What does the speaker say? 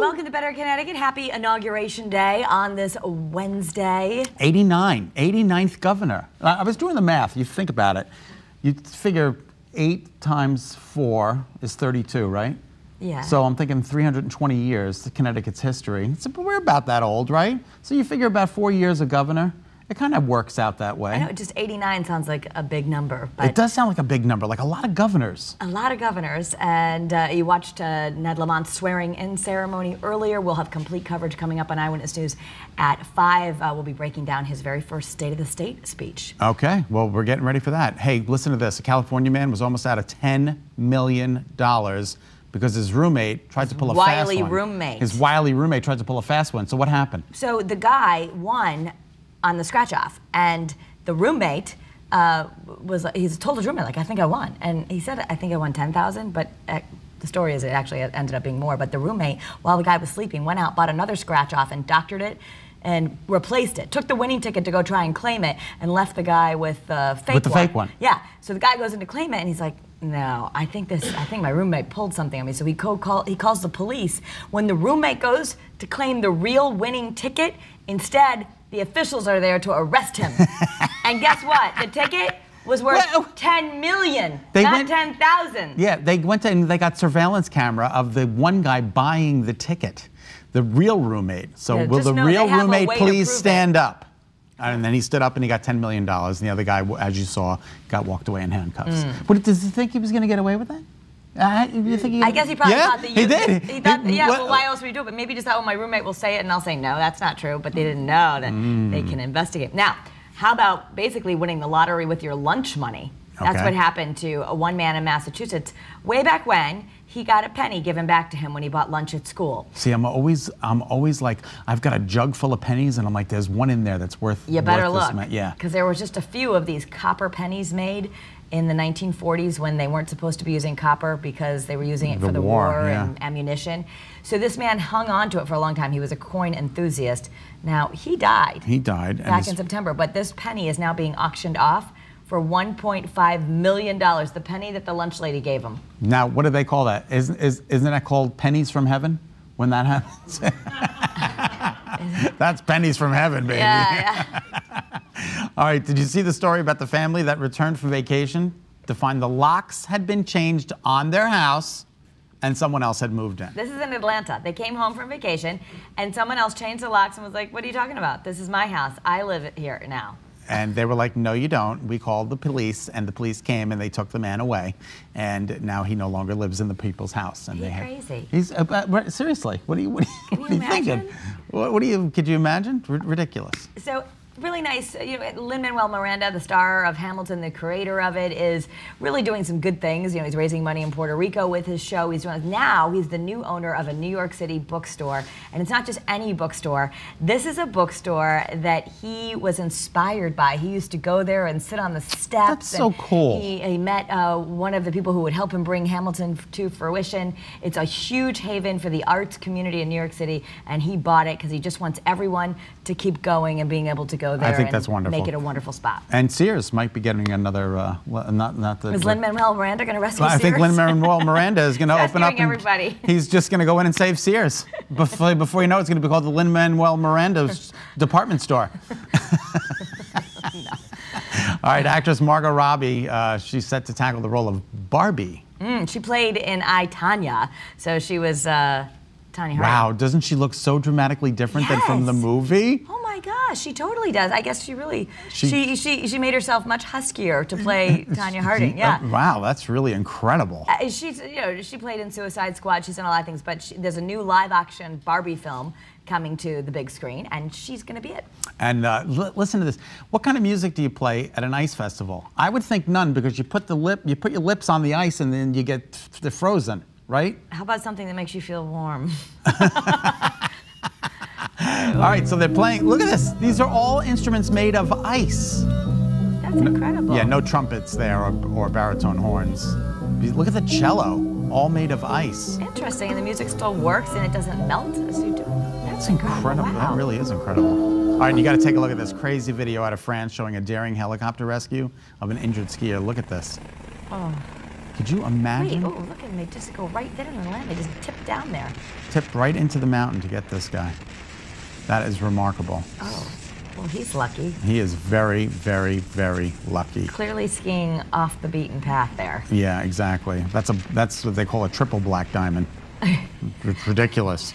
Welcome to Better Connecticut. Happy Inauguration Day on this Wednesday. 89th governor. I was doing the math. You think about it. You figure 8 times 4 is 32, right? Yeah. So I'm thinking 320 years to Connecticut's history. So we're about that old, right? So you figure about 4 years of governor. It kind of works out that way. I know, just 89 sounds like a big number. But it does sound like a big number, like a lot of governors. A lot of governors, and you watched Ned Lamont's swearing-in ceremony earlier. We'll have complete coverage coming up on Eyewitness News at 5. We'll be breaking down his very first State of the State speech. Okay, well, we're getting ready for that. Hey, listen to this. A California man was almost out of $10 million because his roommate tried to pull a fast one. His wily roommate tried to pull a fast one. So what happened? So the guy won on the scratch off, and the roommate he's told his roommate, like, I think I won, and he said, I think I won 10,000, but the story is it actually ended up being more. But the roommate, while the guy was sleeping, went out, bought another scratch off and doctored it and replaced it, took the winning ticket to go try and claim it, and left the guy with the fake one. Yeah, so the guy goes in to claim it, and he's like, no, I think my roommate pulled something on me. So he calls the police. When the roommate goes to claim the real winning ticket, instead, the officials are there to arrest him. And guess what? The ticket was worth $10 million, not 10,000. Yeah, they went to, and they got surveillance camera of the one guy buying the ticket, the real roommate. So yeah, will the real roommate please stand up? And then he stood up and he got $10 million. And the other guy, as you saw, got walked away in handcuffs. But does he think he was going to get away with that? I guess he probably thought that he did. He thought, well, why else would he do it? But maybe just thought, well, my roommate will say it, and I'll say, no, that's not true. But they didn't know that they can investigate. Now, how about basically winning the lottery with your lunch money? That's what happened to one man in Massachusetts. Way back when, he got a penny given back to him when he bought lunch at school. See, I'm always like, I've got a jug full of pennies, and I'm like, there's one in there that's worth. You better look. Yeah. Because there was just a few of these copper pennies made in the 1940s when they weren't supposed to be using copper because they were using it for the war and ammunition. So this man hung on to it for a long time. He was a coin enthusiast. Now, he died. He died. Back in September. But this penny is now being auctioned off for $1.5 million, the penny that the lunch lady gave him. Now, what do they call that? Isn't that called pennies from heaven when that happens? That's pennies from heaven, baby. Yeah. All right, did you see the story about the family that returned from vacation to find the locks had been changed on their house and someone else had moved in? This is in Atlanta. They came home from vacation and someone else changed the locks and was like, what are you talking about? This is my house. I live here now. And they were like, no, you don't. We called the police, and the police came, and they took the man away. And now he no longer lives in the people's house. And he's crazy. He's seriously. What are you thinking? Could you imagine? Ridiculous. So. Really nice. Lin-Manuel Miranda, the star of Hamilton, the creator of it, is really doing some good things. He's raising money in Puerto Rico with his show. Now he's the new owner of a New York City bookstore, and it's not just any bookstore. This is a bookstore that he was inspired by. He used to go there and sit on the steps. That's so cool. He met one of the people who would help him bring Hamilton to fruition. It's a huge haven for the arts community in New York City, and he bought it because he just wants everyone to keep going and being able to go there. I think that's wonderful. Make it a wonderful spot. And Sears might be getting another. Is Lin-Manuel Miranda going to rescue Sears? I think Lin-Manuel Miranda is going to open up. Everybody. He's just going to go in and save Sears. Before you know it, it's going to be called the Lin-Manuel Miranda's department store. No. All right, actress Margot Robbie, she's set to tackle the role of Barbie. She played in I, Tonya, so she was Tonya Harding. Wow, doesn't she look so dramatically different than from the movie? Oh my gosh, she totally does. I guess she really, she made herself much huskier to play Tonya Harding, yeah. Wow, that's really incredible. She played in Suicide Squad, she's done a lot of things, but there's a new live-action Barbie film coming to the big screen, and she's going to be it. And listen to this. What kind of music do you play at an ice festival? I would think none, because you put your lips on the ice and then you get frozen, right? How about something that makes you feel warm? All right, so they're playing. Look at this. These are all instruments made of ice. That's incredible. Yeah, no trumpets there or baritone horns. Look at the cello, all made of ice. Interesting, and the music still works and it doesn't melt as you do. That's incredible. Wow. That really is incredible. All right, you got to take a look at this crazy video out of France showing a daring helicopter rescue of an injured skier. Look at this. Oh. Could you imagine? Wait, oh, look at them. They just go right, they don't even land. They just tip down there. Tipped right into the mountain to get this guy. That is remarkable. Oh, well, he's lucky. He is very, very, very lucky. Clearly skiing off the beaten path there. Yeah, exactly. That's what they call a triple black diamond. It's ridiculous.